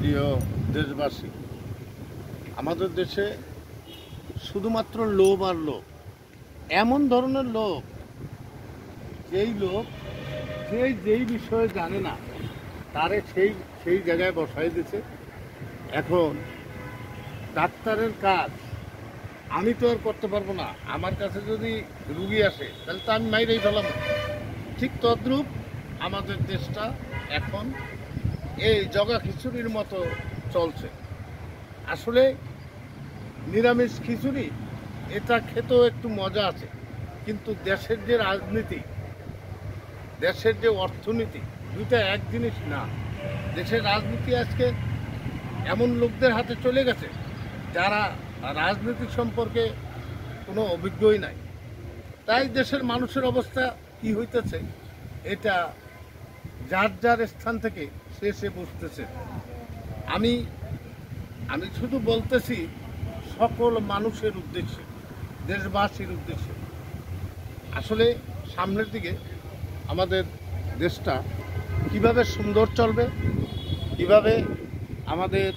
প্রিয় দেশবাসী, আমাদের দেশে শুধুমাত্র লোভ আর লোভ, এমন ধরনের লোক যেই বিষয়ে জানে না তারে সেই জায়গায় বসাই দিছে। এখন ডাক্তারের কাজ আমি তো আর করতে পারবো না, আমার কাছে যদি রুগী আসে তাহলে তো আমি মাইরেই ফেলাম। ঠিক তদ্রূপ আমাদের দেশটা এখন এই জগা খিচুড়ির মতো চলছে। আসলে নিরামিষ খিচুড়ি এটা খেতেও একটু মজা আছে, কিন্তু দেশের যে রাজনীতি, দেশের যে অর্থনীতি, দুইটা এক জিনিস না। দেশের রাজনীতি আজকে এমন লোকদের হাতে চলে গেছে যারা রাজনীতি সম্পর্কে কোনো অভিজ্ঞই নাই। তাই দেশের মানুষের অবস্থা কি হইতেছে এটা যার যার স্থান থেকে সে বুঝতেছে। আমি শুধু বলতেছি সকল মানুষের উদ্দেশ্যে, দেশবাসীর উদ্দেশ্যে। আসলে সামনের দিকে আমাদের দেশটা কিভাবে সুন্দর চলবে, কিভাবে আমাদের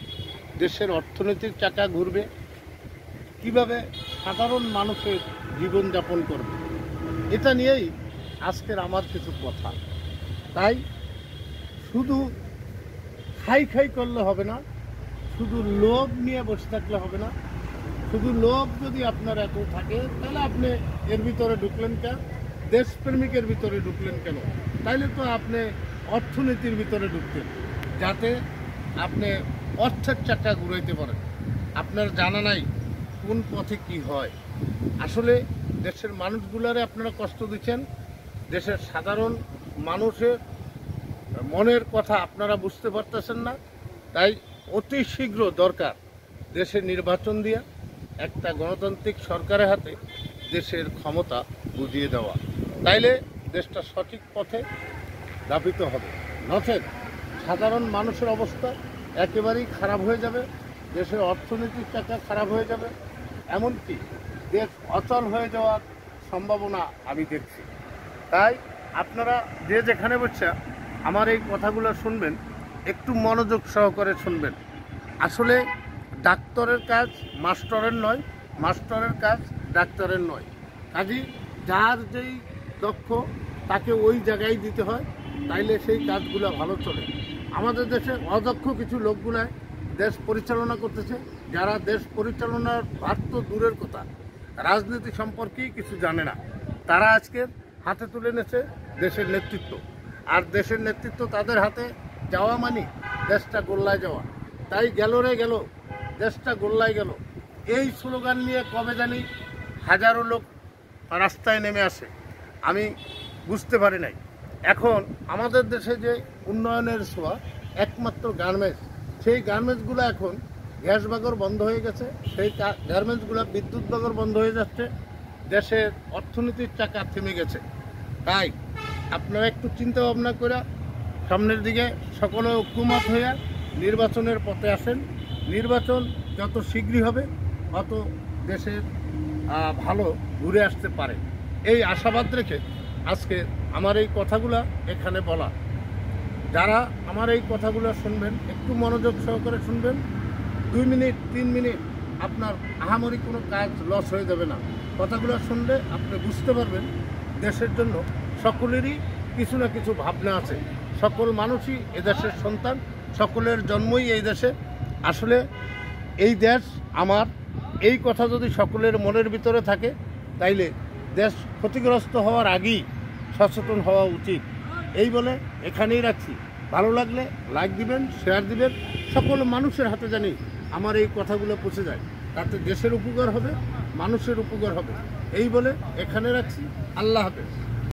দেশের অর্থনীতির চাকা ঘুরবে, কিভাবে সাধারণ মানুষের জীবনযাপন করবে, এটা নিয়েই আজকের আমার কিছু কথা। তাই শুধু খাই করলে হবে না, শুধু লোভ নিয়ে বসে থাকলে হবে না। শুধু লোভ যদি আপনার এত থাকে তাহলে আপনি এর ভিতরে ঢুকলেন কেন? দেশপ্রেমিকের ভিতরে ঢুকলেন কেন? তাইলে তো আপনি অর্থনীতির ভিতরে ঢুকতেন, যাতে আপনি অর্থের চাকা ঘুরাইতে পারেন। আপনার জানা নাই কোন পথে কি হয়। আসলে দেশের মানুষগুলারে আপনারা কষ্ট দিচ্ছেন, দেশের সাধারণ মানুষের মনের কথা আপনারা বুঝতে পারতেছেন না। তাই অতি শীঘ্র দরকার দেশের নির্বাচন দিয়ে একটা গণতান্ত্রিক সরকারের হাতে দেশের ক্ষমতা বুঝিয়ে দেওয়া। তাইলে দেশটা সঠিক পথে ধাবিত হবে। নচেত সাধারণ মানুষের অবস্থা একেবারেই খারাপ হয়ে যাবে, দেশের অর্থনীতির চাকা খারাপ হয়ে যাবে, এমনকি দেশ অচল হয়ে যাওয়ার সম্ভাবনা আমি দেখছি। তাই আপনারা যে যেখানে বসে আমার এই কথাগুলো শুনবেন, একটু মনোযোগ সহকারে শুনবেন। আসলে ডাক্তারের কাজ মাস্টারের নয়, মাস্টারের কাজ ডাক্তারের নয়। কাজেই যার যেই দক্ষ তাকে ওই জায়গায় দিতে হয়, তাইলে সেই কাজগুলো ভালো চলে। আমাদের দেশে অদক্ষ কিছু লোকগুলায় দেশ পরিচালনা করতেছে, যারা দেশ পরিচালনার ভার তো দূরের কথা, রাজনীতি সম্পর্কেই কিছু জানে না। তারা আজকে হাতে তুলে নিয়েছে দেশের নেতৃত্ব, আর দেশের নেতৃত্ব তাদের হাতে যাওয়া মানে দেশটা গোল্লায় যাওয়া। তাই গেল রে গেল, দেশটা গোল্লায় গেল, এই স্লোগান নিয়ে কবে জানি হাজারো লোক রাস্তায় নেমে আসে, আমি বুঝতে পারি নাই। এখন আমাদের দেশে যে উন্নয়নের ছোঁয়া একমাত্র গার্মেন্টস, সেই গার্মেন্টসগুলো এখন গ্যাস বাগর বন্ধ হয়ে গেছে, সেই গার্মেন্টসগুলো বিদ্যুৎ বাগর বন্ধ হয়ে যাচ্ছে, দেশের অর্থনীতির চাকা থেমে গেছে। তাই আপনারা একটু চিন্তা ভাবনা করে সামনের দিকে সকলে ঐক্যমত হয়ে নির্বাচনের পথে আসেন। নির্বাচন যত শীঘ্রই হবে তত দেশের ভালো ঘুরে আসতে পারে, এই আশাবাদ রেখে আজকে আমার এই কথাগুলো এখানে বলা। যারা আমার এই কথাগুলো শুনবেন একটু মনোযোগ সহকারে শুনবেন। 2 মিনিট 3 মিনিট আপনার আহামরি কোনো কাজ লস হয়ে যাবে না। কথাগুলো শুনলে আপনি বুঝতে পারবেন দেশের জন্য সকলেরই কিছু না কিছু ভাবনা আছে। সকল মানুষই এদেশের সন্তান, সকলের জন্মই এই দেশে। আসলে এই দেশ আমার, এই কথা যদি সকলের মনের ভিতরে থাকে তাইলে দেশ ক্ষতিগ্রস্ত হওয়ার আগেই সচেতন হওয়া উচিত। এই বলে এখানেই রাখছি। ভালো লাগলে লাইক দিবেন, শেয়ার দিবেন। সকল মানুষের হাতে জানি আমার এই কথাগুলো পৌঁছে যায়, তাতে দেশের উপকার হবে, মানুষের উপকার হবে। এই বলে এখানে রাখছি। আল্লাহ হাফেজ।